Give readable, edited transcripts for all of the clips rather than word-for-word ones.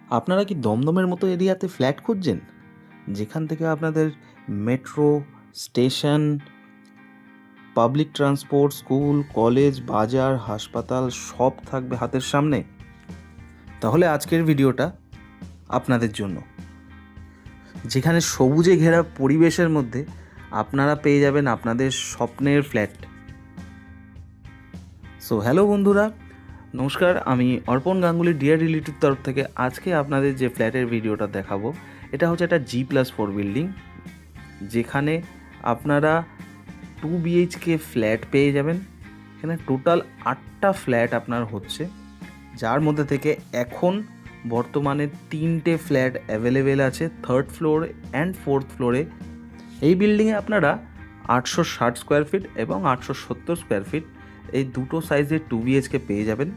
আপনারা কি দমদমের মতো এরিয়াতে ফ্ল্যাট খুঁজছেন, যেখান থেকে আপনাদের metro, station, public transport, school, college, বাজার, হাসপাতাল সব থাকবে হাতের সামনে? তাহলে আজকের ভিডিওটা আপনাদের জন্য। যেখানে সবুজে ঘেরা পরিবেশের মধ্যে আপনারা পেয়ে যাবেন আপনাদের স্বপ্নের ফ্ল্যাট। সো হ্যালো বন্ধুরা, নমস্কার। আমি অর্পণ গাঙ্গুলি ডিয়ার রিলেটিভ তরফ থেকে আজকে আপনাদের যে ফ্ল্যাটের ভিডিওটা দেখাবো, এটা হচ্ছে একটা G+4 বিল্ডিং, যেখানে আপনারা 2 BHK ফ্ল্যাট পেয়ে যাবেন। এখানে টোটাল 8টা ফ্ল্যাট আপনার হচ্ছে, যার মধ্যে থেকে এখন বর্তমানে 3টে ফ্ল্যাট অ্যাভেলেবেল আছে 3rd ফ্লোর অ্যান্ড 4th ফ্লোরে। এই বিল্ডিংয়ে আপনারা 860 স্কোয়ার ফিট এবং 870 স্কোয়ার ফিট এই দুটো সাইজের 2 BHK পেয়ে যাবেন।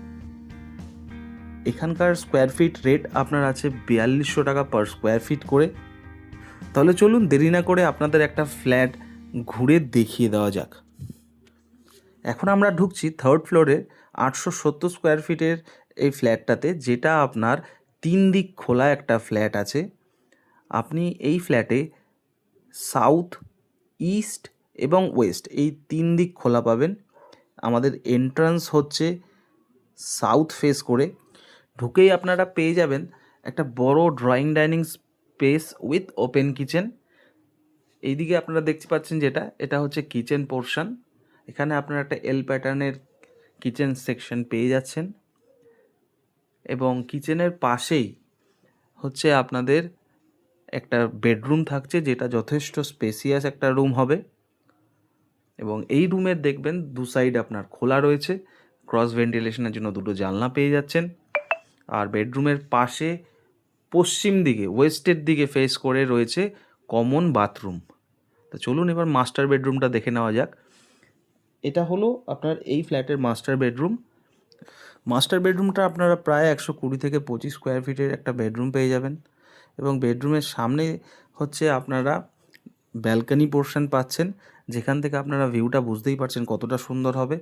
এখানকার স্কোয়ার ফিট রেট আপনার আছে 4200 টাকা পার স্কোয়ার ফিট করে। তাহলে চলুন দেরি না করে আপনাদের একটা ফ্ল্যাট ঘুরে দেখিয়ে দেওয়া যাক। এখন আমরা ঢুকছি 3rd ফ্লোরে 870 স্কোয়ার ফিটের এই ফ্ল্যাটটাতে, যেটা আপনার 3 দিক খোলা একটা ফ্ল্যাট আছে। আপনি এই ফ্ল্যাটে সাউথ, ইস্ট এবং ওয়েস্ট এই 3 দিক খোলা পাবেন। আমাদের এন্ট্রান্স হচ্ছে সাউথ ফেস করে। ঢুকেই আপনারা পেয়ে যাবেন একটা বড় drawing dining space with open kitchen. এইদিকে আপনারা দেখতে পাচ্ছেন যেটা, এটা হচ্ছে কিচেন পোর্শন। এখানে আপনারা একটা এল প্যাটার্নের কিচেন সেকশন পেয়ে যাচ্ছেন, এবং কিচেনের পাশেই হচ্ছে আপনাদের একটা বেডরুম থাকছে, যেটা যথেষ্ট স্পেসিয়াস একটা রুম হবে। এবং এই রুমের দেখবেন দু সাইড আপনার খোলা রয়েছে, ক্রস ভেন্টিলেশনের জন্য দুটো জানলা পেয়ে যাচ্ছেন। আর বেডরুমের পাশে পশ্চিম দিকে, ওয়েস্টের দিকে ফেস করে রয়েছে কমন বাথরুম। তো চলুন এবার মাস্টার বেডরুমটা দেখে নেওয়া যাক। এটা হলো আপনার এই ফ্ল্যাটের মাস্টার বেডরুম। মাস্টার বেডরুমটা আপনারা প্রায় 120 থেকে 25 স্কোয়ার ফিটের একটা বেডরুম পেয়ে যাবেন, এবং বেডরুমের সামনে হচ্ছে আপনারা ব্যালকনি পোর্শন পাচ্ছেন, যেখান থেকে আপনারা ভিউটা বুঝতেই পারছেন কতটা সুন্দর হবে।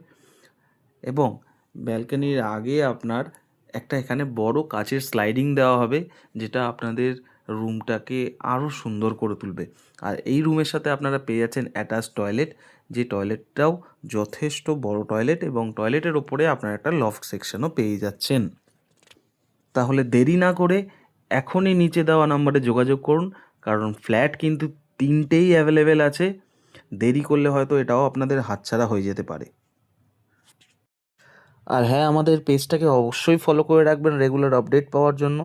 এবং ব্যালকনির আগে আপনার একটা এখানে বড় কাচের স্লাইডিং দেওয়া হবে, যেটা আপনাদের রুমটাকে আরও সুন্দর করে তুলবে। আর এই রুমের সাথে আপনারা পেয়ে যাচ্ছেন অ্যাটাচ টয়লেট, যে টয়লেটটাও যথেষ্ট বড় টয়লেট, এবং টয়লেটের ওপরে আপনারা একটা লফট সেকশনও পেয়ে যাচ্ছেন। তাহলে দেরি না করে এখনই নিচে দেওয়া নাম্বারে যোগাযোগ করুন, কারণ ফ্ল্যাট কিন্তু 3টেই অ্যাভেলেবেল আছে। দেরি করলে হয়তো এটাও আপনাদের হাতছাড়া হয়ে যেতে পারে। আর হ্যাঁ, আমাদের পেজটাকে অবশ্যই ফলো করে রাখবেন রেগুলার আপডেট পাওয়ার জন্য।